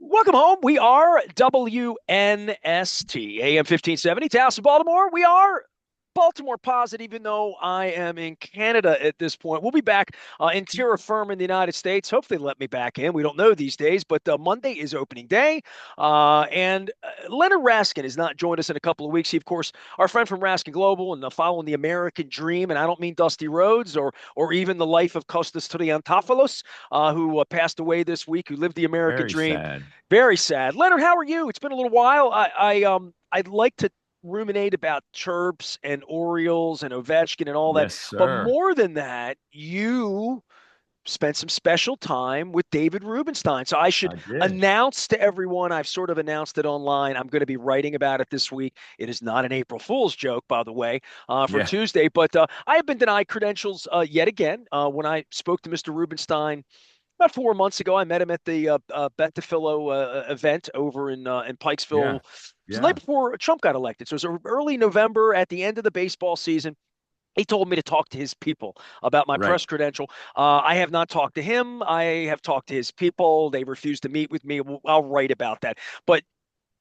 Welcome home. We are WNST, AM 1570, Taos of Baltimore. We are Baltimore positive, even though I am in Canada at this point. We'll be back in terra firma in the United States. Hopefully, let me back in. We don't know these days, but Monday is opening day. And Leonard Raskin has not joined us in a couple of weeks. He, of course, our friend from Raskin Global and following the American dream. And I don't mean Dusty Rhodes or even the life of Kostas Triantafyllos, who passed away this week, who lived the American Very dream. sad. Very sad. Leonard, how are you? It's been a little while. I'd like to ruminate about chirps and Orioles and Ovechkin and all that. Yes, But sir. more than that, you spent some special time with David Rubenstein. So I should I did. announce to everyone, I've sort of announced it online. I'm going to be writing about it this week. It is not an April Fool's joke, by the way, for Yeah. Tuesday. But I have been denied credentials yet again. When I spoke to Mr. Rubenstein about 4 months ago, I met him at the Bet DeFilo event over in Pikesville. Yeah. It was the night Yeah. before Trump got elected. So it was early November at the end of the baseball season. He told me to talk to his people about my Right. press credential. I have not talked to him. I have talked to his people. They refused to meet with me. I'll write about that. But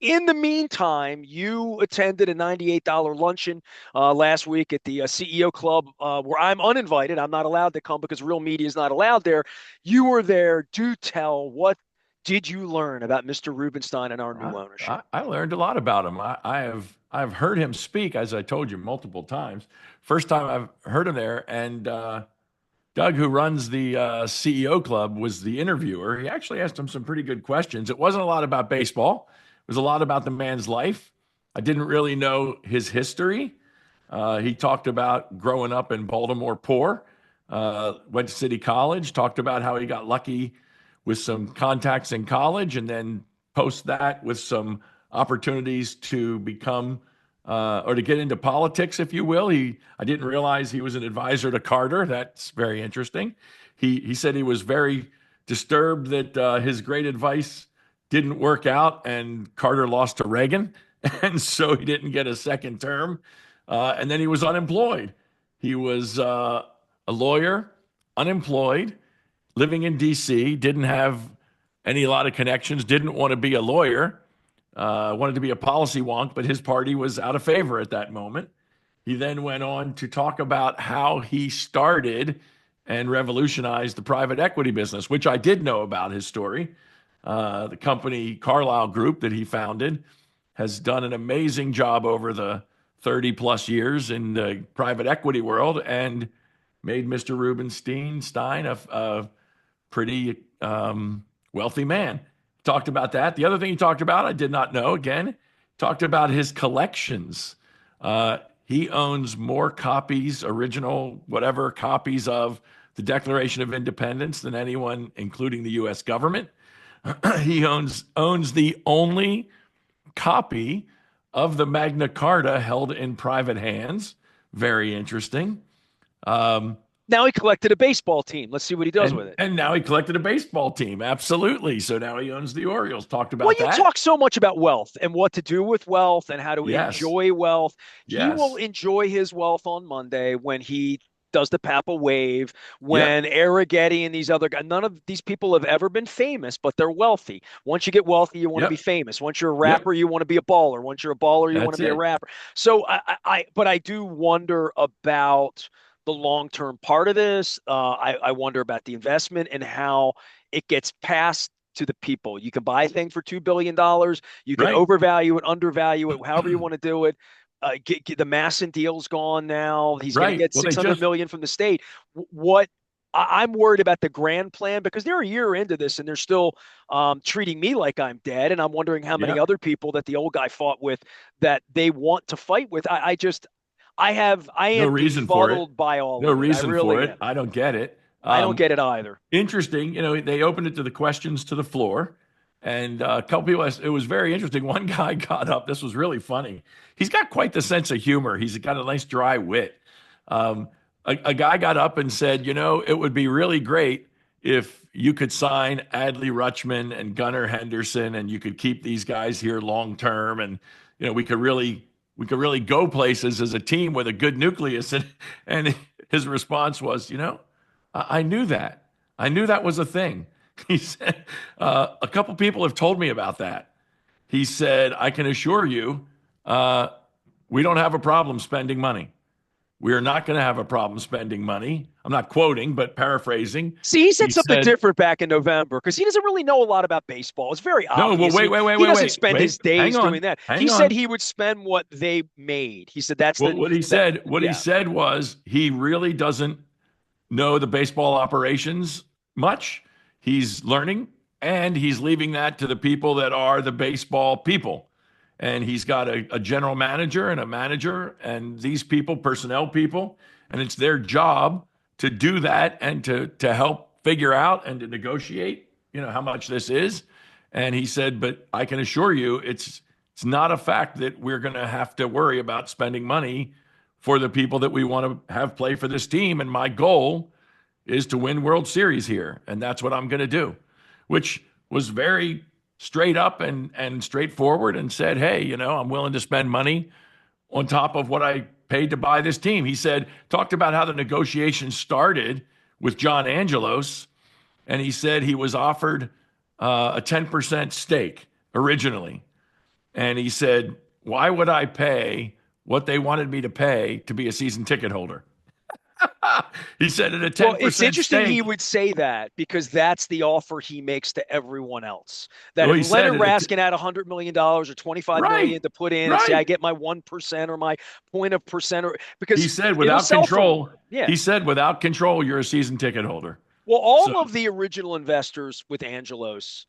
in the meantime, you attended a $98 luncheon last week at the CEO Club, where I'm uninvited. I'm not allowed to come because real media is not allowed there. You were there. Do tell, what did you learn about Mr. Rubenstein and our new I, ownership? I learned a lot about him. I've heard him speak, as I told you multiple times. First time I've heard him there, and Doug, who runs the CEO club, was the interviewer. He actually asked him some pretty good questions. It wasn't a lot about baseball. It was a lot about the man's life. I didn't really know his history. He talked about growing up in Baltimore poor, went to City College, talked about how he got lucky with some contacts in college, and then post that with some opportunities to become or to get into politics, if you will. I didn't realize he was an advisor to Carter. That's very interesting. He said he was very disturbed that his great advice didn't work out and Carter lost to Reagan, and so he didn't get a second term. And then he was unemployed. He was a lawyer, unemployed, living in D.C., didn't have a lot of connections, didn't want to be a lawyer, wanted to be a policy wonk, but his party was out of favor at that moment. He then went on to talk about how he started and revolutionized the private equity business, which I did know about his story. The company Carlyle Group that he founded has done an amazing job over the 30 plus years in the private equity world and made Mr. Rubenstein a pretty wealthy man. Talked about that. The other thing he talked about, I did not know, again, talked about his collections. He owns more copies, original, whatever copies of the Declaration of Independence than anyone, including the U.S. government. He owns the only copy of the Magna Carta held in private hands. Very interesting. Um, Now he collected a baseball team. Let's see what he does with it. and now he collected a baseball team. Absolutely. So now he owns the Orioles. Talked Well, about you that. talk so much about wealth and what to do with wealth and how to Yes. enjoy wealth. He will Yes. enjoy his wealth on Monday when he does the Papa wave, Yep. when Arrighetti and these other guys, none of these people have ever been famous, but they're wealthy. Once you get wealthy, you want to be Yep. famous. Once you're a Yep. rapper, you want to be a baller. Once you're a baller, you want to That's be a it. rapper. So but I do wonder about the long-term part of this. I wonder about the investment and how it gets passed to the people. You can buy a thing for $2 billion. You can Right. overvalue it, undervalue it, however you want to do it. The Masson deal's gone now. He's going to Right. get Well, 600 million from the state. What I'm worried about the grand plan because they're a year into this and they're still treating me like I'm dead. And I'm wondering how many yep. other people that the old guy fought with that they want to fight with. I No am reason for it. befuddled by all No of it. I reason for really it. am. I don't get it. I don't get it either. Interesting. They opened it to the questions to the floor, and a couple people asked, it was very interesting. One guy got up. This was really funny. He's got quite the sense of humor. He's got a nice dry wit. A guy got up and said, it would be really great if you could sign Adley Rutschman and Gunnar Henderson, and you could keep these guys here long term, and we could really go places as a team with a good nucleus. And his response was, I knew that. I knew that was a thing. He said, a couple people have told me about that. He said, I can assure you, uh, we don't have a problem spending money. We are not going to have a problem spending money. I'm not quoting, but paraphrasing. See, he said He something said, different back in November because he doesn't really know a lot about baseball. It's very no, well, obvious. wait, wait, wait, He wait, doesn't wait, spend his wait. Hang days doing on, that. He hang said on. he would spend what they made. He said that's Well, the that what he yeah. said was he really doesn't know the baseball operations much. He's learning and he's leaving that to the people that are the baseball people. And he's got a general manager and a manager, and these people, personnel people, and it's their job to do that and to help figure out and to negotiate, how much this is. And he said, but I can assure you, it's not a fact that we're going to have to worry about spending money for the people that we want to have play for this team. And my goal is to win World Series here. And that's what I'm going to do, which was very straight up and straightforward and said, hey, I'm willing to spend money on top of what I paid to buy this team. He said, talked about how the negotiations started with John Angelos. And he said he was offered a 10% stake originally. And he said, why would I pay what they wanted me to pay to be a season ticket holder? He said at a Well, it's 10% interesting he stake. would say that because that's the offer he makes to everyone else. That Well, if he said Leonard at Raskin had $100 million or 25 million right, to put in and say I right. get my 1% or my point of percent or He because said it'll without sell for control, more. Yeah. he said without control, you're a season ticket holder. Well, So all of the original investors with Angelos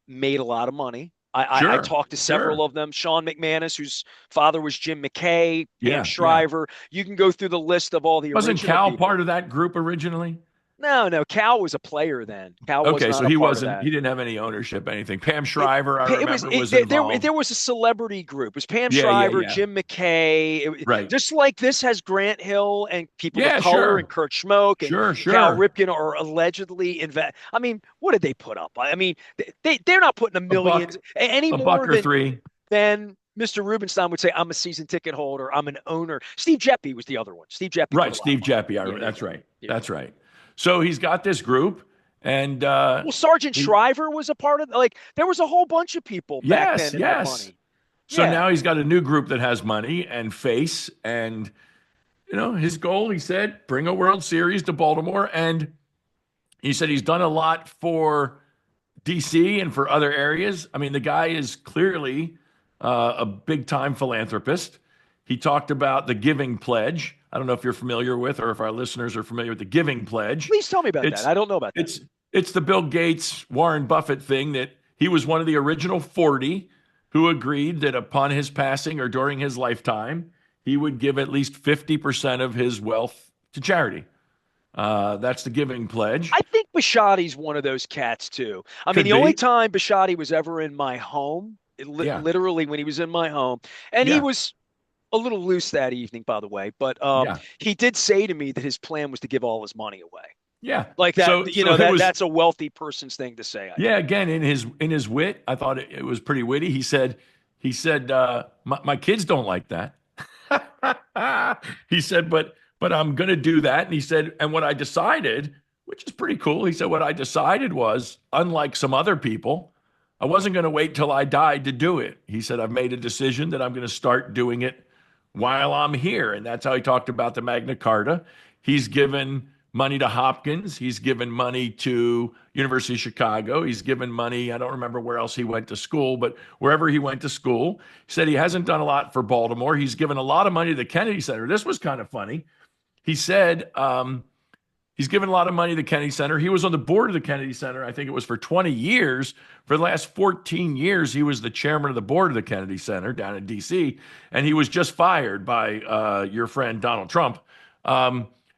made a lot of money. I sure, talked to several sure. of them. Sean McManus, whose father was Jim McKay, Pam Yeah, yeah. Shriver. You can go through the list of all the Wasn't original Cal people. part of that group originally? No, no, Cal was a player then. Cal was Okay, not so a he part of wasn't, that. he didn't have any ownership, anything. Pam It, Shriver, I it was remember, was there involved. was a celebrity group. It was Pam Yeah, yeah, Shriver, yeah. Jim McKay. Right. Just like this has Grant Hill and people of Yeah, color and sure. Kurt Schmoke and Sure, Cal sure. Ripken are allegedly invest. I mean, what did they put up? I mean, they're not putting a A buck, millions any a more buck or three. than Mr. Rubenstein would say. I'm a season ticket holder. I'm an owner. Steve Jeppy was the other one. Steve Jeppy put Right, a lot of Steve money. Jeppy. Yeah, yeah, That's right. yeah. That's right. So he's got this group, and Well, Sergeant he, Shriver was a part of like there was a whole bunch of people back yes, then that had yes. money. So Yeah. now he's got a new group that has money and face, and his goal. He said, bring a World Series to Baltimore, and he said he's done a lot for DC and for other areas. I mean, the guy is clearly a big time philanthropist. He talked about the Giving Pledge. I don't know if you're familiar with, or if our listeners are familiar with the Giving Pledge. Please tell me about that. It's I don't know about that. it's it's the Bill Gates, Warren Buffett thing that he was one of the original 40 who agreed that upon his passing or during his lifetime, he would give at least 50% of his wealth to charity. That's the Giving Pledge. I think Bashotti's one of those cats too. I mean, Could the only be. time Bashotti was ever in my home, Yeah. literally when he was in my home, and he Yeah. was a little loose that evening, by the way, but Yeah. he did say to me that his plan was to give all his money away. Yeah. Like that, So it was, that's a wealthy person's thing to say, I yeah, think. again, in his wit, I thought it was pretty witty. He said, my kids don't like that. He said, but I'm gonna do that. And he said, and what I decided, which is pretty cool, he said, what I decided was, unlike some other people, I wasn't gonna wait till I died to do it. He said, I've made a decision that I'm gonna start doing it while I'm here. And that's how he talked about the Magna Carta. He's given money to Hopkins. He's given money to University of Chicago. He's given money, I don't remember where else he went to school, but wherever he went to school, he said he hasn't done a lot for Baltimore. He's given a lot of money to the Kennedy Center. This was kind of funny. He said he's given a lot of money to the Kennedy Center. He was on the board of the Kennedy Center, I think it was for 20 years. For the last 14 years, he was the chairman of the board of the Kennedy Center down in D.C., and he was just fired by your friend Donald Trump.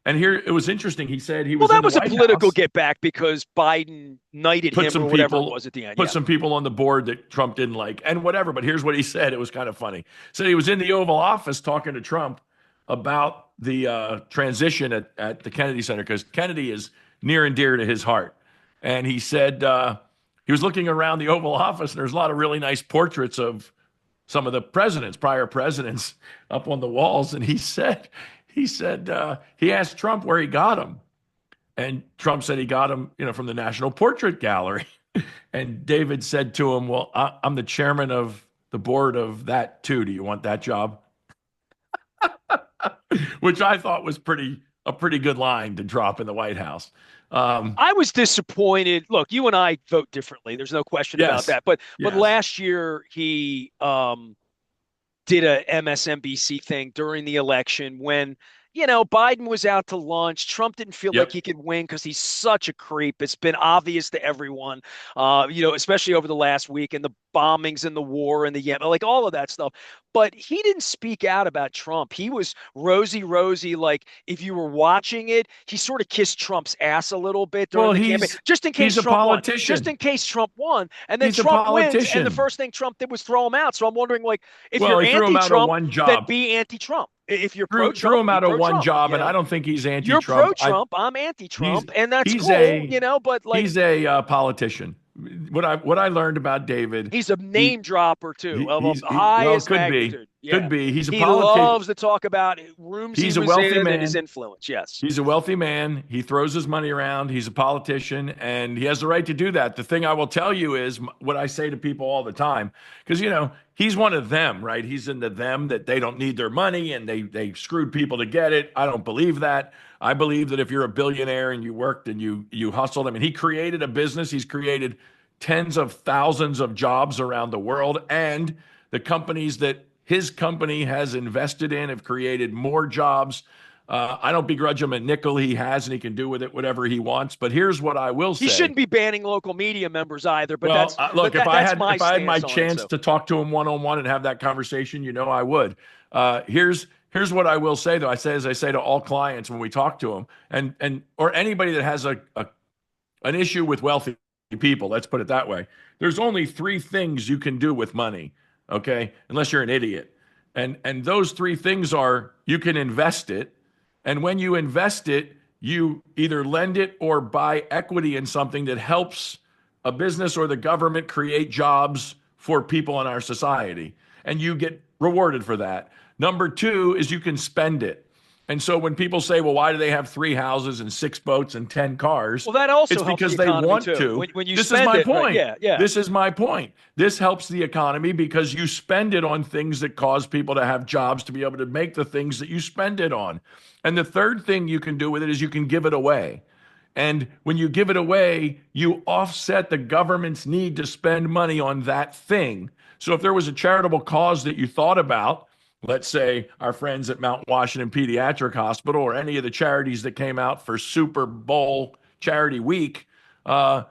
And here it was interesting. He said he Well, was in that the was a White political House, get back because Biden knighted put him some or whatever it people was at the end. put Yeah. some people on the board that Trump didn't like and whatever. But here's what he said. It was kind of funny. Said he was in the Oval Office talking to Trump about the transition at the Kennedy Center because Kennedy is near and dear to his heart. And he said he was looking around the Oval Office and there's a lot of really nice portraits of some of the presidents, prior presidents, up on the walls. And he said he asked Trump where he got them. And Trump said he got him, from the National Portrait Gallery. And David said to him, "Well, I'm the chairman of the board of that too. Do you want that job?" Which I thought was a pretty good line to drop in the White House. Um, I was disappointed. Look, you and I vote differently. There's no question about yes, that. But yes. last year he did a MSNBC thing during the election when, Biden was out to lunch. Trump didn't feel like Yep. he could win because he's such a creep. It's been obvious to everyone, especially over the last week and the bombings and the war and the Yemen, like all of that stuff. But he didn't speak out about Trump. He was rosy. Like if you were watching it, he sort of kissed Trump's ass a little bit during Well, the campaign, just in case he's a Trump won. Just politician. in case Trump won. And then He's a Trump wins. And the politician. first thing Trump did was throw him out. So I'm wondering, like, if Well, you're he threw him out of anti-Trump, one then job. be anti-Trump. If you're Threw pro-Trump, him be out of one pro-Trump. job, and I don't think he's You're anti-Trump. pro-Trump, I'm He's anti-Trump, and that's he's cool, a but like politician. What I learned about David, he's a he name dropper too, of the well, highest magnitude. could Yeah. be. He's a He politician. loves to talk about rooms he He's a was wealthy in and his man. influence. Yes. He's a wealthy man. He throws his money around. He's a politician, and he has the right to do that. The thing I will tell you is what I say to people all the time, because he's one of them, right? He's in the them that they don't need their money and they screwed people to get it. I don't believe that. I believe that if you're a billionaire and you worked and you hustled, I mean, he created a business. He's created tens of thousands of jobs around the world, and the companies that his company has invested in have created more jobs. I don't begrudge him a nickel he has, and he can do with it whatever he wants. But here's what I will He say. shouldn't be banning local media members either, but Well, that's but look, that's my if I had my stance on it. chance So to talk to him one on one and have that conversation, I would. Here's what I will say though. As I say to all clients when we talk to them, and or anybody that has an issue with wealthy people, let's put it that way. There's only three things you can do with money, okay? Unless you're an idiot. And those three things are you can invest it, and when you invest it, you either lend it or buy equity in something that helps a business or the government create jobs for people in our society. And you get rewarded for that. Number two is you can spend it. And so when people say, well, why do they have three houses and six boats and 10 cars? well, that also It's helps the because they economy want too. to. When you This is spend my it, right? point. Yeah, yeah. This is my point. This helps the economy because you spend it on things that cause people to have jobs to be able to make the things that you spend it on. And the third thing you can do with it is you can give it away. And when you give it away, you offset the government's need to spend money on that thing. So if there was a charitable cause that you thought about, let's say our friends at Mount Washington Pediatric Hospital or any of the charities that came out for Super Bowl Charity Week, uh,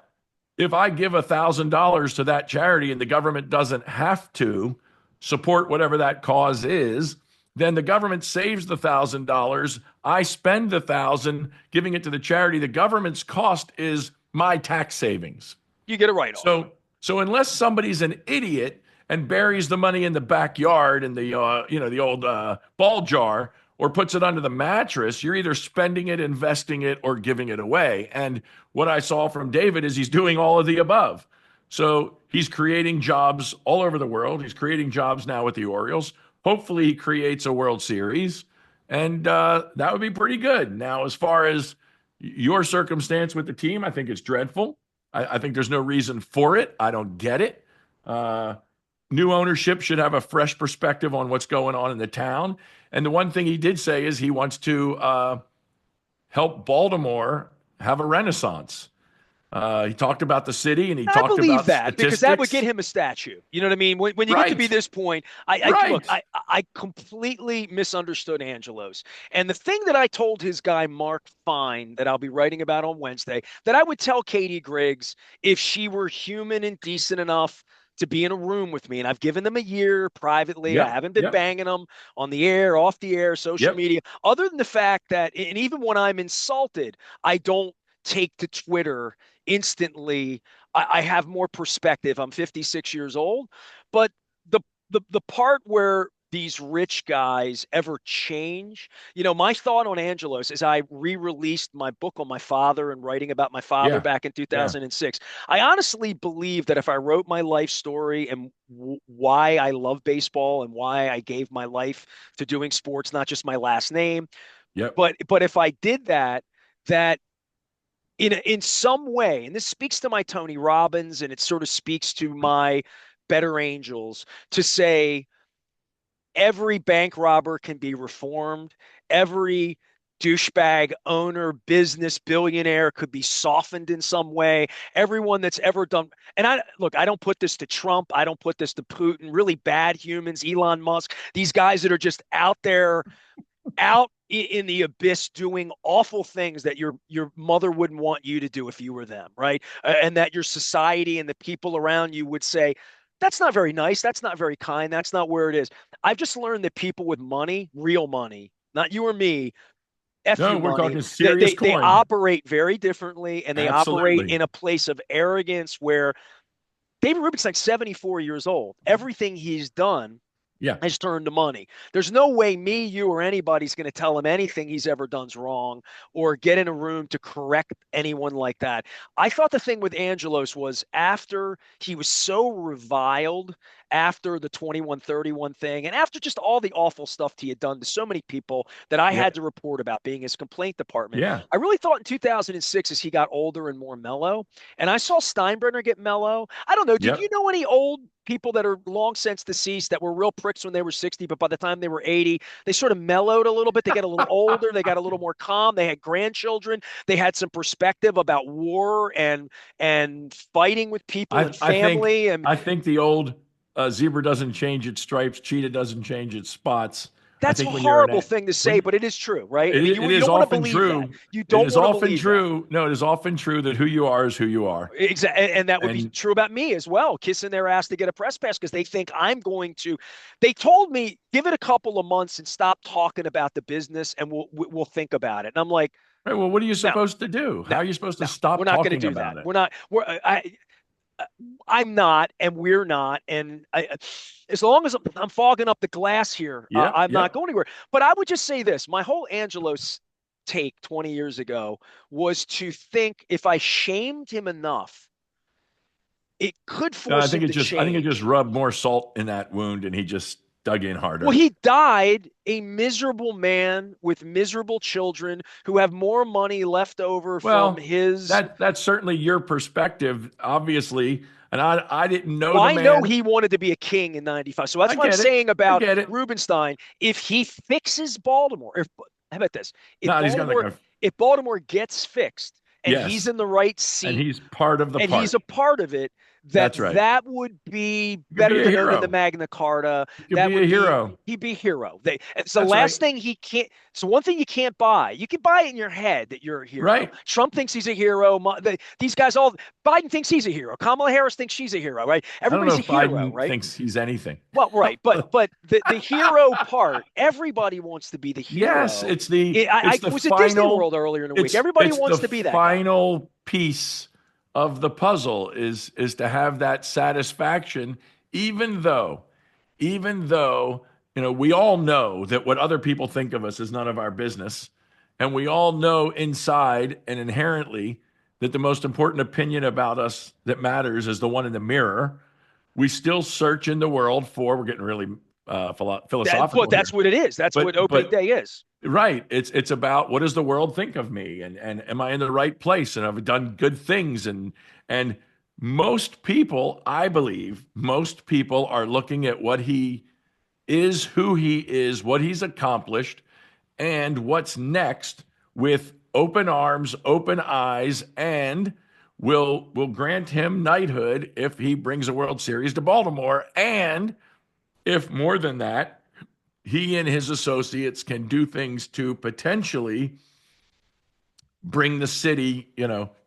if I give $1,000 to that charity and the government doesn't have to support whatever that cause is, then the government saves the $1,000. I spend the thousand giving it to the charity. The government's cost is my tax savings. You get a write-off. So unless somebody's an idiot and buries the money in the backyard in the old ball jar or puts it under the mattress, you're either spending it, investing it, or giving it away. And what I saw from David is he's doing all of the above. So he's creating jobs all over the world. He's creating jobs now with the Orioles. Hopefully, he creates a World Series, and that would be pretty good. Now, as far as your circumstance with the team, I think it's dreadful. I think there's no reason for it. I don't get it. New ownership should have a fresh perspective on what's going on in the town. And the one thing he did say is he wants to help Baltimore have a renaissance. He talked about the city and he I talked believe about that because that would get statistics. him a statue. You know what I mean? When you get to be Right, this point, I look, right. I completely misunderstood Angelos. And the thing that I told his guy Mark Fine that I'll be writing about on Wednesday, that I would tell Katie Griggs if she were human and decent enough to be in a room with me. And I've given them a year privately. I Yep, haven't been yep, banging them on the air, off the air, social yep. media, other than the fact that, and even when I'm insulted, I don't take to Twitter instantly. I have more perspective. I'm 56 years old, but the the part where these rich guys ever change, my thought on Angelos is I re-released my book on my father and writing about my father Yeah, back in yeah, 2006. I honestly believe that if I wrote my life story and why I love baseball and why I gave my life to doing sports, not just my last name, yep. but if I did that, that in some way, and this speaks to my Tony Robbins, and it sort of speaks to my better angels, to say every bank robber can be reformed. Every douchebag owner, business billionaire could be softened in some way. Everyone that's ever done, and I look, I don't put this to Trump, I don't put this to Putin, really bad humans, Elon Musk, these guys that are just out there, out in the abyss doing awful things that your mother wouldn't want you to do if you were them, right? And that your society and the people around you would say, that's not very nice, that's not very kind, that's not where it is. I've just learned that people with money, real money, not you or me, F No, you we're money, talking serious they coin. operate very differently, and they operate Absolutely. in a place of arrogance where David Rubenstein's 74 years old. Everything he's done Yeah. has turned to money. There's no way me, you, or anybody's going to tell him anything he's ever done's wrong or get in a room to correct anyone like that. I thought the thing with Angelos was after he was so reviled after the 2131 thing and after just all the awful stuff he had done to so many people that I Yeah. had to report about being his complaint department. Yeah. I really thought in 2006 as he got older and more mellow, and I saw Steinbrenner get mellow. I don't know. Did you Yep. know any old people that are long since deceased that were real pricks when they were 60, but by the time they were 80, they sort of mellowed a little bit. They got a little older. They got a little more calm. They had grandchildren. They had some perspective about war and fighting with people I and I think family. And I think the old zebra doesn't change its stripes, cheetah doesn't change its spots. I that's a think when you're horrible thing to say, when but it is true, right? I it, mean, it you is don't want to often believe that. true. You It don't is want to often believe that. true. No, it is often true that who you are is who you are. Exactly. And that would be And true about me as well, kissing their ass to get a press pass because they think I'm going to. They told me, give it a couple of months and stop talking about the business and we'll think about it. And I'm like, right, well, what are you no, supposed to do? no, How are you supposed to no, we're stop not going to talking do about that. it? We're not, I'm not, and we're not. And as long as I'm fogging up the glass here, Yep, I'm not yep. going anywhere. But I would just say this: my whole Angelos take 20 years ago was to think if I shamed him enough, it could I force think him it to just I think it just change. rubbed more salt in that wound, and he just dug in Well, harder. he died a miserable man with miserable children who have more money left over from Well, his. that's certainly your perspective, obviously, and I didn't know Well, the I know man. he wanted to be a king in 95. So that's I what I'm get it. saying I about get it. Rubenstein. If he fixes Baltimore, how about this? If No, he's gonna Baltimore, go. if Baltimore gets fixed and he's Yes, in the right and seat he's part of the and he's a party. part of it, that That's right. that would be He could better be a to know than the hero. Magna Carta. He could That be a would be hero. he'd be hero. It's the That's right. last thing he can't. So one thing you can't buy. You can buy it in your head that you're a hero. Right. Trump thinks he's a hero. These guys all. Biden thinks he's a hero. Kamala Harris thinks she's a hero. Right? I don't know Everybody's a if hero. Biden Right? thinks he's anything. Well, right, but the hero part, everybody wants to be the Yes, hero. I it's the was at Disney final World earlier in the week. it's Everybody it's the wants to be that guy. final piece of the puzzle is to have that satisfaction, even though we all know that what other people think of us is none of our business, and we all know inside and inherently that the most important opinion about us that matters is the one in the mirror. We still search in the world for. We're getting really But philosophical that's here, what it is. That's what opening but day is. right. It's about what does the world think of me, and am I in the right place, and have I done good things, and most people, I believe, most people are looking at what he is, who he is, what he's accomplished, and what's next with open arms, open eyes, and will grant him knighthood if he brings a World Series to Baltimore, and if more than that, he and his associates can do things to potentially bring the city,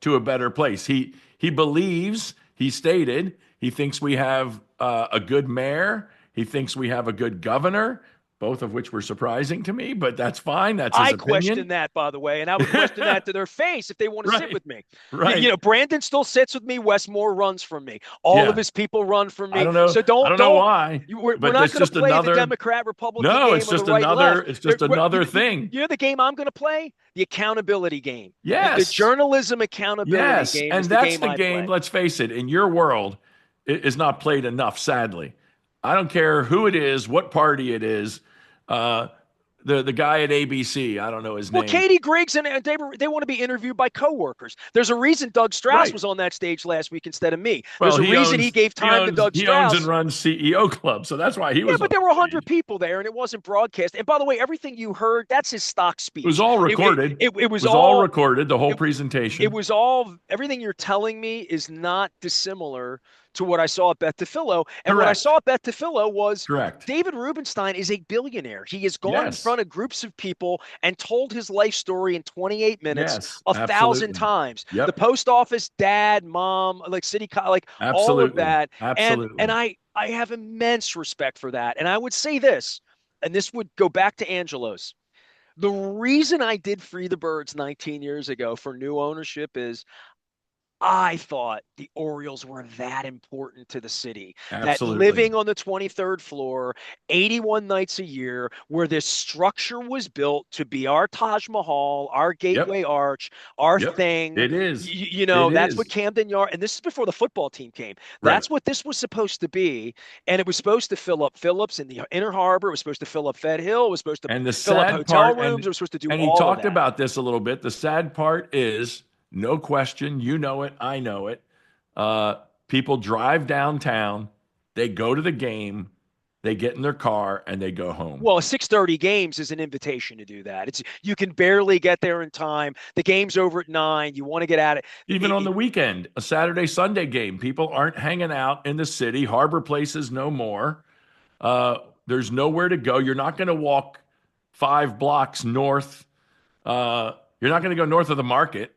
to a better place. He believes, he stated, he thinks we have a good mayor. He thinks we have a good governor, both of which were surprising to me, but that's fine. That's his I opinion. question that, by the way, and I would question that to their face if they want to sit Right, with me. right. Brandon still sits with me. Wes Moore runs from me. All of Yeah. his people run from I me. don't know. So I don't know don't. why, We're but not that's going to just play the another. Democrat Republican No, game or the right left. it's just another thing. You know the game I'm going to play? The accountability game. The Yes. journalism accountability Yes, game is and the that's game the I game, play. let's face it, in your world, it is not played enough, sadly. I don't care who it is, what party it is. Uh, the guy at ABC. I don't know his Well, name. Katie Griggs and they want to be interviewed by coworkers. There's a reason Doug Strauss Right. was on that stage last week instead of me. Well, There's a reason he gave time to Doug he owns and Strauss. runs CEO Club, so that's why he Yeah, was but on there were the stage. 100 people there and it wasn't broadcast. And by the way, everything you heard, that's his stock It was speech. all recorded. It It was was all all recorded, the whole it, it presentation. was all everything you're telling me is not dissimilar to what I saw at Beth DeFillo. And what I Correct. saw at Beth DeFillo was Correct. David Rubenstein is a billionaire. He has gone in Yes. front of groups of people and told his life story in 28 minutes Yes. 1,000 Absolutely. times. The Yep. post office, dad, mom, like like all of Absolutely. that. And Absolutely. I have immense respect for that. And I would say this, and this would go back to Angelos. The reason I did Free the Birds 19 years ago for new ownership is I thought the Orioles were that important to the city, that Absolutely. living on the 23rd floor, 81 nights a year, where this structure was built to be our Taj Mahal, our Yep. Gateway Arch, our Yep. thing. It is. That's what Camden Yard, and this is before the football team came. Right. That's what this was supposed to be. And it was supposed to fill up Phillips in the Inner Harbor. It was supposed to fill up Fed Hill. It was supposed to And the fill up sad hotel part, rooms. It was supposed to do and he all of talked that. about this a little bit. The sad part is, no question, you know it, I know it. Uh, People drive downtown, they go to the game, they get in their car, and they go home. Well, 6:30 games is an invitation to do that. It's you can barely get there in time. The game's over at 9. You want to get at it. Even on the weekend, a Saturday, Sunday game, people aren't hanging out in the city. Harbor places no more. Uh, there's nowhere to go. You're not going to walk 5 blocks north. You're not going to go north of the market.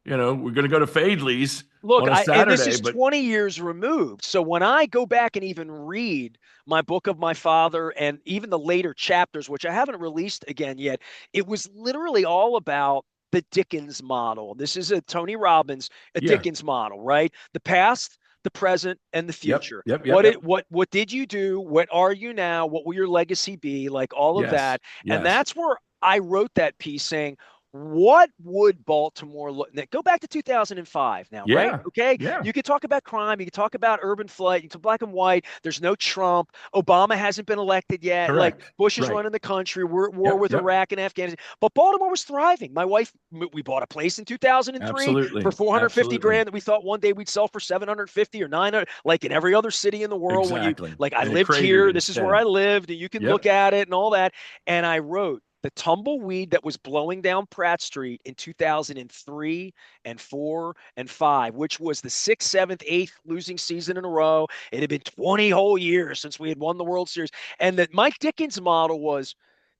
We're going to go to Fadley's Look, on a and this Saturday, is but 20 years removed. So when I go back and even read my book of my father and even the later chapters, which I haven't released again yet, it was literally all about the Dickens model. This is a Tony Robbins, a yeah, Dickens model, right? The past, the present, and the yep, future. yep, yep, yep. What did you do? What are you now? What will your legacy be? Like all of Yes, that. And yes, that's where I wrote that piece saying, what would Baltimore look? Go back to 2005 now, right? yeah, Okay. yeah. You could talk about crime. You could talk about urban flight. You can talk black and white. There's no Trump. Obama hasn't been elected yet. Like Correct. Bush is Right. running the country. We're at war Yep, with yep. Iraq and Afghanistan. But Baltimore was thriving. My wife, we bought a place in 2003 for Absolutely. 450 Absolutely. grand that we thought one day we'd sell for 750 or 900, like in every other city in the world. When you Exactly. like, I And it lived cratered here. This is where instead. I lived, and you can look Yep. at it and all that. And I wrote the tumbleweed that was blowing down Pratt Street in 2003 and 4 and 5, which was the sixth, seventh, eighth losing season in a row. It had been 20 whole years since we had won the World Series. And that Mike Dickens' model was,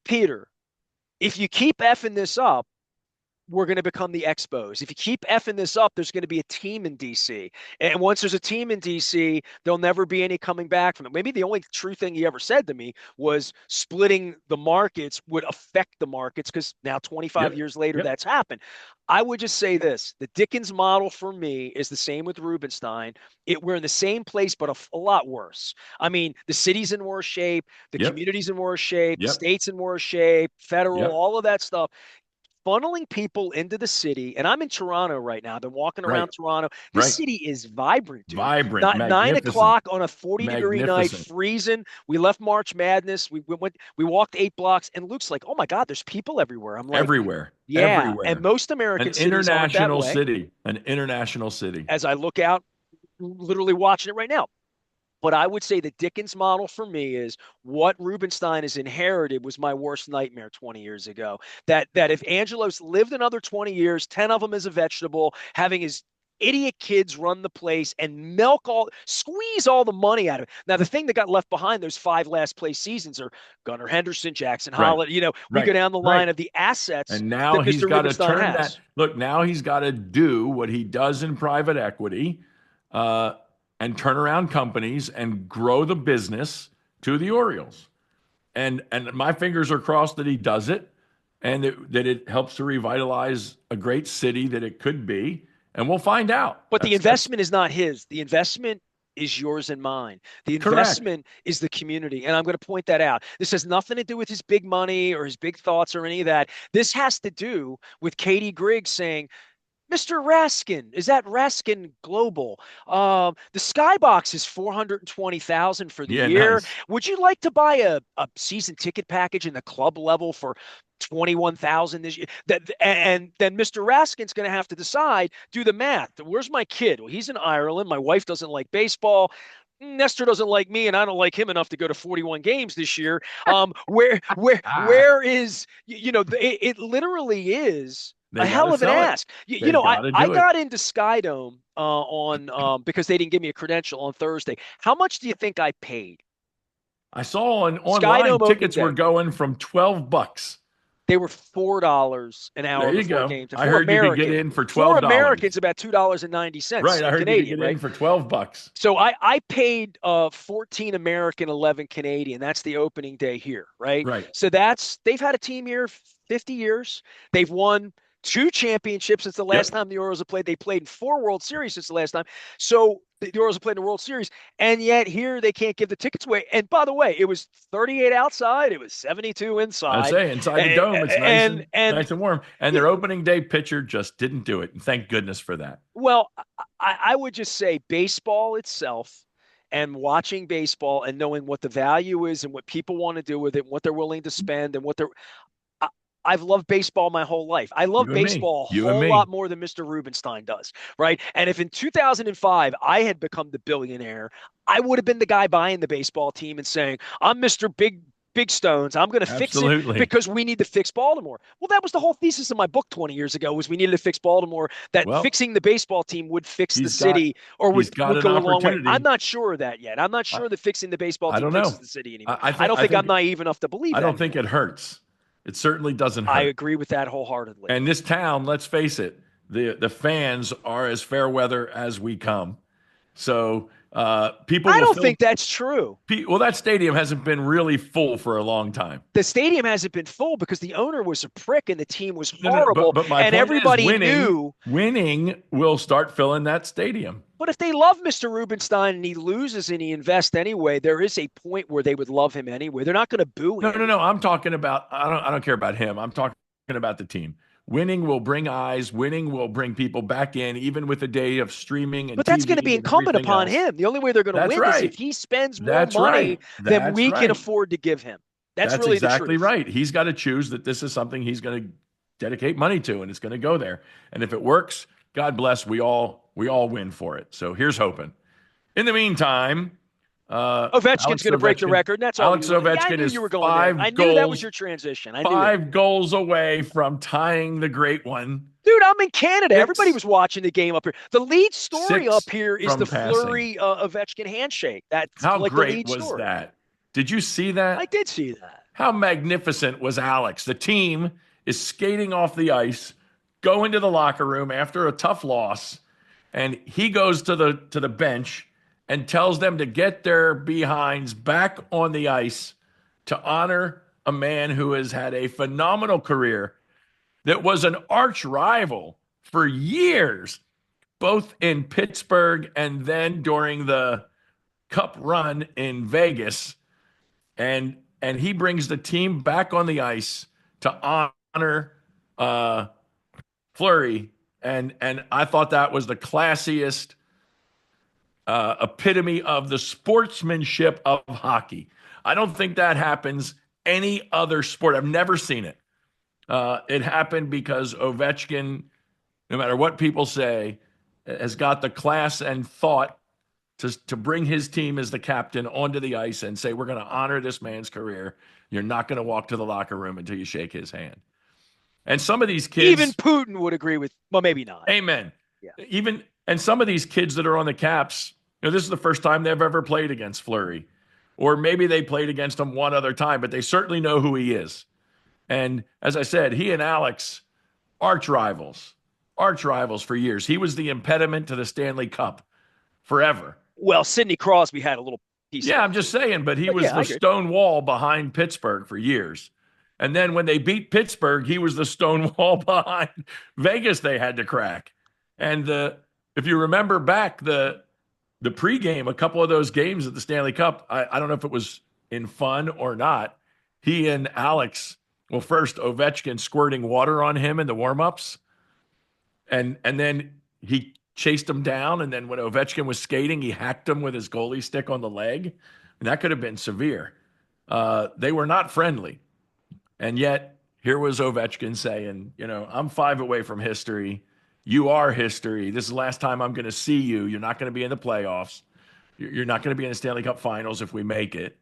Peter, if you keep effing this up, we're going to become the Expos. If you keep effing this up, there's going to be a team in DC. And once there's a team in DC, there'll never be any coming back from it. Maybe the only true thing he ever said to me was splitting the markets would affect the markets because now 25 Yep. years later, Yep. that's happened. I would just say this. The Dickens model for me is the same with Rubenstein. We're in the same place, but a lot worse. I mean, the city's in worse shape, the Yep. community's in worse shape, the Yep. state's in worse shape, federal, Yep. all of that stuff funneling people into the city. And I'm in Toronto right now. I've been walking Right. around Toronto. This Right. city is vibrant, dude. Vibrant. Not 9 o'clock Magnificent. on a 40-degree night, Magnificent. freezing. We left March Madness. We walked 8 blocks, and Luke's like, "Oh my God, there's people everywhere." I'm like, Everywhere. "Yeah." And Everywhere. most An American cities aren't that international way. city. An international city. As I look out, literally watching it right now. But I would say the Dickens model for me is what Rubenstein has inherited was my worst nightmare 20 years ago. That if Angelos lived another 20 years, 10 of them as a vegetable, having his idiot kids run the place and squeeze all the money out of it. Now, the thing that got left behind those 5 last place seasons are Gunnar Henderson, Jackson Right. Holiday. We go Right. down the Right. line of the assets And now that he's Mr. got to Rubenstein turn that. has. Look, now he's got to do what he does in private equity, uh, and turn around companies and grow the business to the Orioles. And my fingers are crossed that he does it, and that it helps to revitalize a great city that it could be. And we'll find out. But the That's investment is not his. The investment is yours and mine. The correct. investment is the community. And I'm going to point that out. This has nothing to do with his big money or his big thoughts or any of that. This has to do with Katie Griggs saying, Mr. Raskin, is that Raskin Global? The Skybox is 420,000 for the Yeah, year. nice. Would you like to buy a season ticket package in the club level for 21,000 this year? And then Mr. Raskin's going to have to decide, do the math. Where's my kid? Well, he's in Ireland. My wife doesn't like baseball. Nestor doesn't like me, and I don't like him enough to go to 41 games this year. Ah, Where is it literally is a they got to hell of an sell it. ask. They've got to I do it. got into Skydome on because they didn't give me a credential on Thursday. How much do you think I paid? I saw on online Skydome opening tickets were day. going from $12. They were $4 an There hour you before go. game time. I For heard you could get American, in for for $12. Americans, about $2.90 Right. I heard you could Canadian, get right? in for $12. So I paid 14 American, 11 Canadian. That's the opening day here, right? Right. So they've had a team here 50 years. They've won two championships since the last Yep. time the Orioles have played. They played in four World Series since the last time. So the Orioles have played in the World Series, and yet here they can't give the tickets away. And by the way, it was 38 outside, it was 72 I inside, say inside the and dome, it's and nice and warm. And their opening day pitcher just didn't do it. And thank goodness for that. well, I would just say baseball itself and watching baseball and knowing what the value is and what people want to do with it, and what they're willing to spend, and what they're. I, I've loved baseball my whole life. I love You and me. baseball a You and whole me. lot more than Mr. Rubenstein does, right? And if in 2005 I had become the billionaire, I would have been the guy buying the baseball team and saying, I'm Mr. Big Stones. I'm going to fix it Absolutely. because we need to fix Baltimore. Well, that was the whole thesis of my book 20 years ago was we needed to fix Baltimore, that Well, fixing the baseball team would fix the he's got city or he's got would an go a long way. I'm opportunity. not sure of that yet. I'm not I, sure that fixing the baseball I team don't fixes know. the city I, anymore. I I think don't I think I'm think naive enough to believe I that don't think anymore. it hurts. It certainly doesn't I hurt. agree with that wholeheartedly. And this town, let's face it, the fans are as fair weather as we come. So people I will don't fill. think that's true. Well, that stadium hasn't been really full for a long time. The stadium hasn't been full because the owner was a prick and the team was No, no, horrible but my and point is, everybody knew. winning will start filling that stadium. But if they love Mr. Rubenstein and he loses and he invests anyway, there is a point where they would love him anyway. They're not going to boo No, no, him. no. I'm talking about. I don't care about him. I'm talking about the team. Winning will bring eyes. Winning will bring people back in, even with a day of streaming and But that's going to be TV and incumbent everything upon else. him. The only way they're going to That's win is if right. he spends more That's money right. than That's we can right. afford to give him. That's That's really the exactly truth. right. He's got to choose that this is something he's going to dedicate money to, and it's going to go there. And if it works, God bless. We all win for it. So here's hoping. In the meantime, Ovechkin's Alex going to break the Ovechkin. record. And that's all Alex you. Yeah, I Ovechkin knew is you were going there. I five knew that was goals, your transition. I knew that. 5 goals away from tying the great one. Dude, I'm in Canada. Everybody Six, was watching the game up here. The lead story up six here is from the passing. Fleury Ovechkin handshake. That's How like the great lead was story. that? Did you see I that? did see that. How magnificent was Alex? The team is skating off the ice, going to the locker room after a tough loss, and he goes to the bench and tells them to get their behinds back on the ice to honor a man who has had a phenomenal career that was an arch rival for years, both in Pittsburgh and then during the Cup run in Vegas. And he brings the team back on the ice to honor uh, Fleury, and I thought that was the classiest epitome of the sportsmanship of hockey. I don't think that happens any other sport. I've never seen it. It happened because Ovechkin, no matter what people say, has got the class and thought to bring his team as the captain onto the ice and say, we're going to honor this man's career. You're not going to walk to the locker room until you shake his hand. And some of these Even kids, Putin would agree with, well, maybe not. amen. Yeah. And some of these kids that are on the Caps, this is the first time they've ever played against Fleury. Or maybe they played against him one other time, but they certainly know who he is. And as I said, he and Alex, arch rivals for years. He was the impediment to the Stanley Cup forever. Well, Sidney Crosby had a little piece of Yeah, that. I'm just saying, but he was Yeah, I the agree. stone wall behind Pittsburgh for years. And then when they beat Pittsburgh, he was the stone wall behind Vegas they had to crack. And if you remember back the pregame, a couple of those games at the Stanley Cup, I don't know if it was in fun or not. He and Alex, well, first Ovechkin squirting water on him in the warmups. and then he chased him down, and then when Ovechkin was skating, he hacked him with his goalie stick on the leg, and that could have been severe. They were not friendly, and yet here was Ovechkin saying, I'm 5 away from history. You are history. This is the last time I'm going to see you. You're not going to be in the playoffs. You're not going to be in the Stanley Cup Finals if we make it,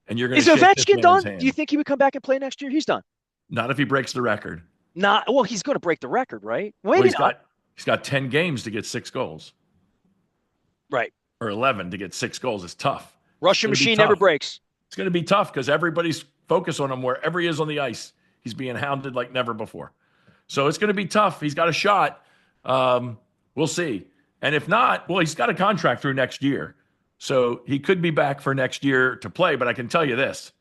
and you're going Is to shake this Ovechkin man's done? Do you hand. think he would come back and play next year? He's done. Not if he breaks the record. Not well. He's going to break the record, right? Well, Maybe not. he's got 10 games to get 6 goals, Right. or 11 to get 6 goals. It's tough. It's Russian going to be machine never tough. breaks. It's going to be tough because everybody's focused on him wherever he is on the ice. He's being hounded like never before. So it's going to be tough. He's got a shot. We'll see. And if not, well, he's got a contract through next year. So he could be back for next year to play. But I can tell you this,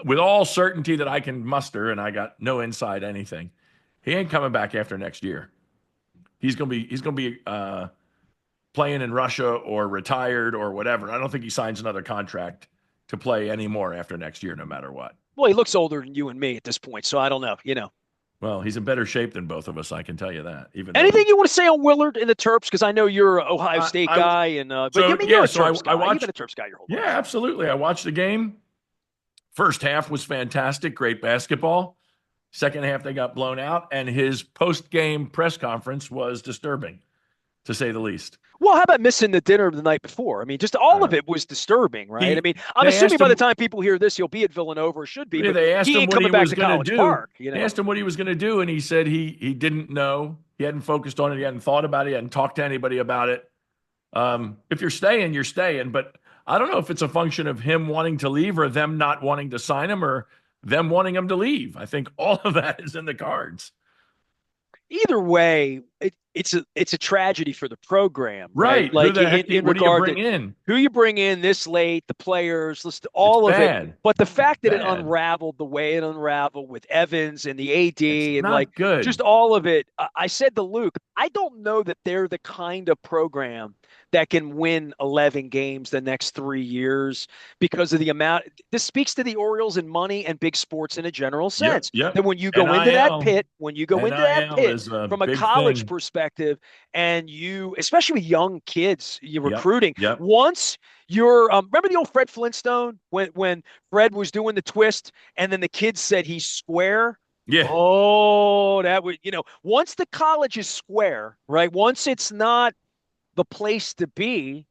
with all certainty that I can muster, and I got no inside anything, he ain't coming back after next year. He's going to be playing in Russia or retired or whatever. I don't think he signs another contract to play anymore after next year, no matter what. Well, he looks older than you and me at this point, so I don't know. Well, he's in better shape than both of us. I can tell you that. Even though Anything you want to say on Willard and the Terps? Because I know you're an Ohio State guy, and but I mean, you're a Terps guy. You've been a Terps guy your whole life. Yeah, absolutely. I watched the game. First half was fantastic, great basketball. Second half, they got blown out, and his post-game press conference was disturbing, to say the least. Well, how about missing the dinner the night before? I mean, just all of it was disturbing, right? I mean, I'm They assuming asked by the him. time people hear this, he'll be at Villanova or should be, Yeah, but they asked he him ain't what he coming back was to going to College do. Park. They asked him what he was going to do, and he said he didn't know. He hadn't focused on it. He hadn't thought about it. He hadn't talked to anybody about it. If you're staying, you're staying. But I don't know if it's a function of him wanting to leave or them not wanting to sign him or them wanting him to leave. I think all of that is in the cards. Either way, it's a tragedy for the program, Right. right? Who Like the heck? in What do you regard bring to in? who you bring in this late, the players, list It's all of it. bad. But the fact that it Bad. unraveled the way it unraveled with Evans and the It's AD and like not good. just all of it. I said to Luke, I don't know that they're the kind of program that can win 11 games the next 3 years because of the amount. This speaks to the Orioles and money and big sports in a general Yep. sense. Yep. That when you go into that NIL. pit, when you go into that NIL pit is a from a big college thing. perspective, and you, especially with young kids, you're Yep. recruiting. Yep. Once you're, remember the old Fred Flintstone when Fred was doing the twist, and then the kids said he's square. Yeah. Oh, that would, once the college is square, right? Once it's not the place to be,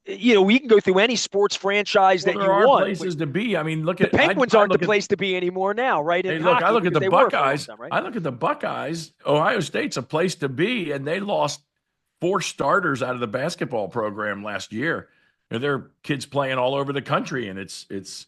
we can go through any sports franchise Well, that you there are want. places to be. I mean, look The at Penguins I aren't the look at. place to be anymore now, right? In Hey, look, I hockey, look at because the they were for a long Buckeyes. time, right? I look at the Buckeyes. Ohio State's a place to be, and they lost 4 starters out of the basketball program last year. And there are kids playing all over the country, and it's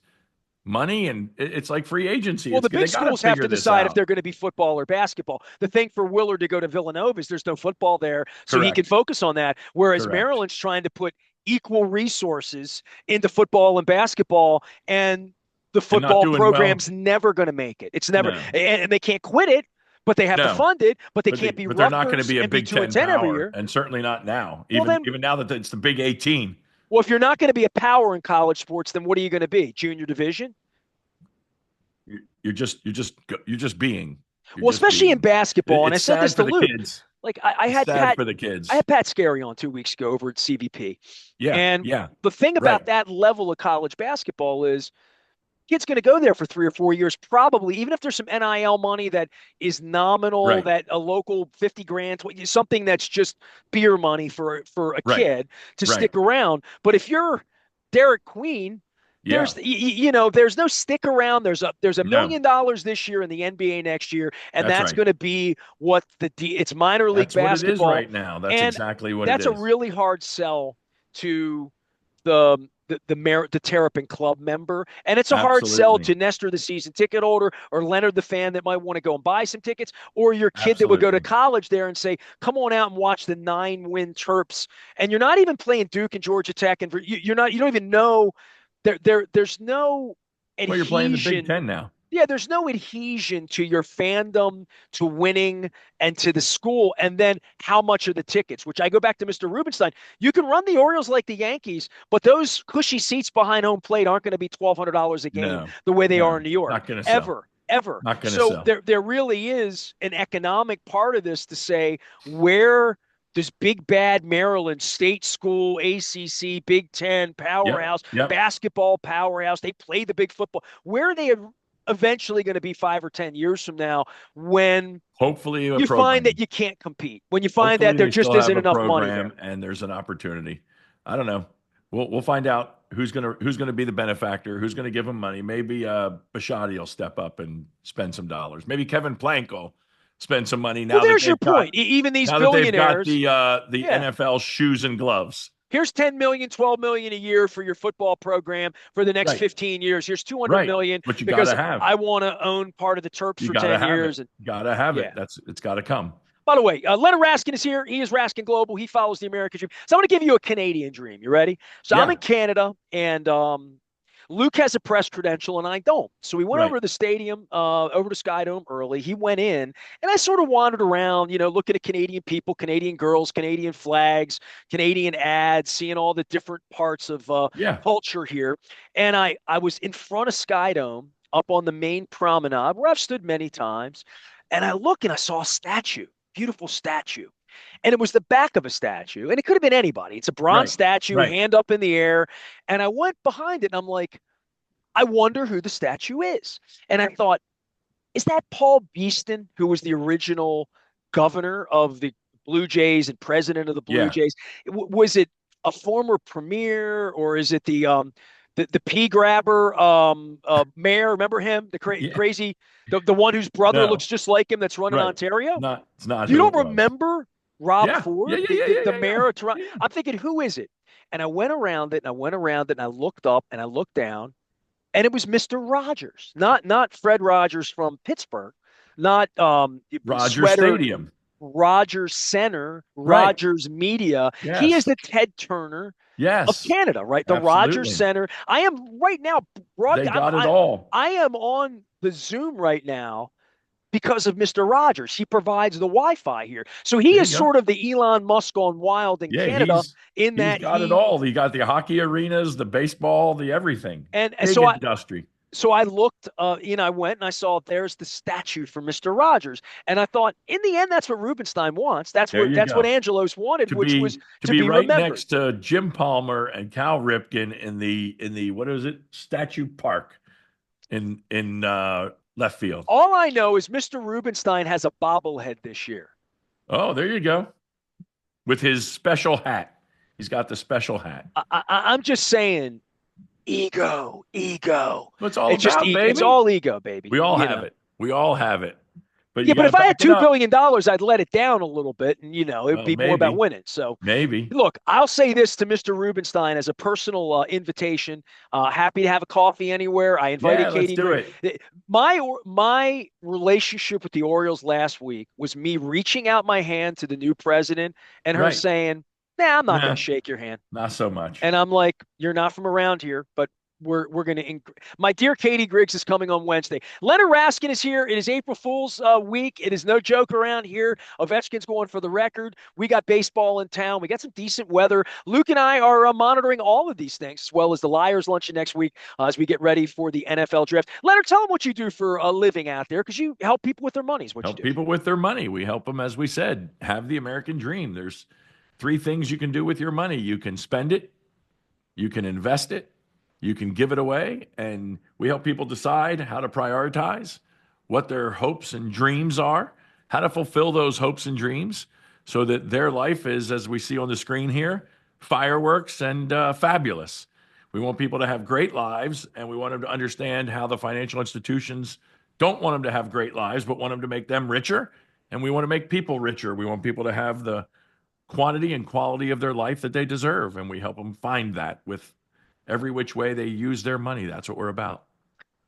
money, and it's like free agency. Well, the They big got to schools have figure to this decide if out. they're going to be football or basketball. The thing for Willard to go to Villanova is there's no football there, so he can Correct. focus on that. Whereas Correct. Maryland's trying to put equal resources into football and basketball, and the And not football doing well. program's never going to make it. It's never, No. and they can't quit it, but they have to No. fund it. But they But can't be they're not going to Rutgers be a and be Big 2 and Ten 10 every power, year. and certainly not now. Well, then, Even now that it's the Big 18. well, if you're not going to be a power in college sports, then what are you going to be? Junior division? You're just being. You're Well, just especially in being. basketball, and I It's said this sad to for the Luke. kids. Like I It's had sad Pat for the kids. I had Pat Scarry on 2 weeks ago over at CBP. Yeah, And yeah, the thing about right. that level of college basketball is kid's going to go there for 3 or 4 years, probably, even if there's some NIL money that is nominal, Right, that a local 50 grand, something that's just beer money for a right, kid to right. stick around. But if you're Derek Queen, Yeah, there's no stick around. There's $1 no, million this year in the NBA next year, and that's that's right. going to be what it's minor league That's what it is basketball, right now. That's and exactly what it that's a is. really hard sell to the Terrapin Club member, and it's a hard sell Absolutely, to Nestor, the season ticket holder, or Leonard, the fan that might want to go and buy some tickets, or your kid that would go to absolutely. college there and say, "Come on out and watch the 9-win Terps," and you're not even playing Duke and Georgia Tech, and you don't even know there's no Well, you're playing the Big adhesion. Ten now. Yeah, there's no adhesion to your fandom, to winning, and to the school. And then how much are the tickets? Which I go back to Mr. Rubenstein. You can run the Orioles like the Yankees, but those cushy seats behind home plate aren't going to be $1,200 a game No, the way they are no, in New York, not going to sell. ever. ever. Not going to So sell. there really is an economic part of this to say, where does big bad Maryland, state school, ACC, Big Ten Yep. powerhouse, Yep. basketball powerhouse, they play the big football. Where are they eventually going to be 5 or 10 years from now when Hopefully a you find that program. you can't compete, when you find that Hopefully there they just still have isn't a enough money there? program and there's an opportunity. I don't know. We'll find out who's gonna be the benefactor, who's gonna give them money. Maybe Bisciotti will step up and spend some dollars. Maybe Kevin Plank will spend some money Well, there's your point. Even these now that they've got billionaires, the yeah. NFL shoes and gloves. Here's 10 million, 12 million a year for your football program for the next Right, 15 years. Here's 200 right. million But you because gotta have. I want to own part of the Terps You for gotta 10 have it. years. And Gotta have yeah. it. It's gotta come. By the way, Leonard Raskin is here. He is Raskin Global. He follows the American dream. So I'm going to give you a Canadian dream. You ready? So I'm in Yeah, Canada, and Luke has a press credential, and I don't. So we went over right. to the stadium, over to Skydome early. He went in, and I sort of wandered around, looking at Canadian people, Canadian girls, Canadian flags, Canadian ads, seeing all the different parts of Yeah. culture here. And I was in front of Skydome, up on the main promenade, where I've stood many times, and I look and I saw a statue, beautiful statue. And it was the back of a statue, and it could have been anybody. It's a bronze Right. statue, Right. hand up in the air. And I went behind it, and I'm like, I wonder who the statue is. And I thought, is that Paul Beeston, who was the original governor of the Blue Jays and president of the Blue Yeah. Jays? Was it a former premier, or is it the pea grabber mayor? Remember him, the Yeah. crazy, the one whose brother No. looks just like him that's running Right. Ontario? It's not You who don't it was. remember Rob Yeah. Yeah. Ford, Yeah. the, Yeah. the, Yeah. the Yeah. Yeah. mayor of Toronto? Yeah. I'm thinking, who is it? And I went around it, and I went around it, and I looked up, and I looked down, and it was Mr. Rogers, not Fred Rogers from Pittsburgh, not Rogers sweater Stadium. Rogers Center, Right. Rogers Media. He is Yes. the Ted Turner of Yes. Canada, right? The Rogers Absolutely. Center. I am right now They got it all. I am on the Zoom right now because of Mr. Rogers. He provides the Wi-Fi here. So he There is you go. sort of the Elon Musk on wild in Yeah, Canada in he's that got it he all. He got the hockey arenas, the baseball, the everything. and Big industry. so I looked, I went and I saw there's the statue for Mr. Rogers. And I thought, in the end, that's what Rubenstein wants. There you That's what go. Angelos wanted, which was To to be be right remembered. next to Jim Palmer and Cal Ripken in the what is it? Statue Park in left field. All I know is Mr. Rubenstein has a bobblehead this year. Oh, there you go. With his special hat. He's got the special hat. I'm just saying, ego, ego. What's all It's just about, it's baby? all ego, baby. We all have it. We all have it. But Yeah, you but got to if I back had it up. $2 billion, I'd let it down a little bit, and it'd Well, be more about maybe. winning. So, Maybe. look, I'll say this to Mr. Rubenstein as a personal invitation. Happy to have a coffee anywhere. I invited Yeah, let's Katie do Green. it. My relationship with the Orioles last week was me reaching out my hand to the new president and her Right. saying, "Nah, I'm not going Nah, to shake your hand." not so much. And I'm like, "You're not from around here, but we're going to." My dear Katie Griggs is coming on Wednesday. Leonard Raskin is here. It is April Fool's week. It is no joke around here. Ovechkin's going for the record. We got baseball in town. We got some decent weather. Luke and I are monitoring all of these things, as well as the Liars Luncheon next week as we get ready for the NFL draft. Leonard, tell them what you do for a living out there, because you help people with their money is what you Help do. people with their money. We help them, as we said, have the American dream. There's three things you can do with your money. You can spend it, you can invest it, you can give it away, and we help people decide how to prioritize, what their hopes and dreams are, how to fulfill those hopes and dreams so that their life is, as we see on the screen here, fireworks and fabulous. We want people to have great lives, and we want them to understand how the financial institutions don't want them to have great lives, but want them to make them richer. And we want to make people richer. We want people to have the quantity and quality of their life that they deserve. And we help them find that with every which way they use their money. That's what we're about.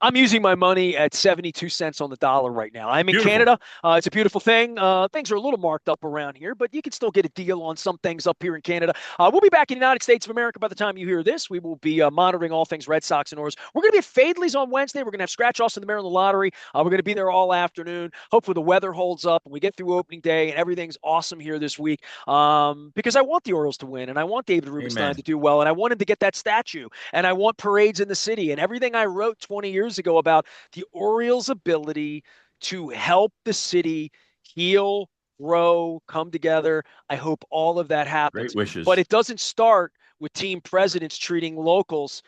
I'm using my money at 72 cents on the dollar right now. I'm in Beautiful. Canada. It's a beautiful thing. Things are a little marked up around here, but you can still get a deal on some things up here in Canada. We'll be back in the United States of America by the time you hear this. We will be monitoring all things Red Sox and Orioles. We're going to be at Fadley's on Wednesday. We're going to have scratch-offs in the Maryland Lottery. We're going to be there all afternoon. Hopefully the weather holds up and we get through opening day and everything's awesome here this week, because I want the Orioles to win and I want David Rubenstein Amen. to do well and I want him to get that statue and I want parades in the city and everything I wrote 20 years years ago about the Orioles' ability to help the city heal, grow, come together. I hope all of that Great happens. But wishes. it doesn't start with team presidents treating locals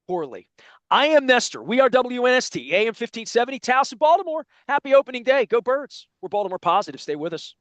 poorly. I am Nestor. We are WNST, AM 1570, Towson, Baltimore. Happy opening day. Go Birds. We're Baltimore positive. Stay with us.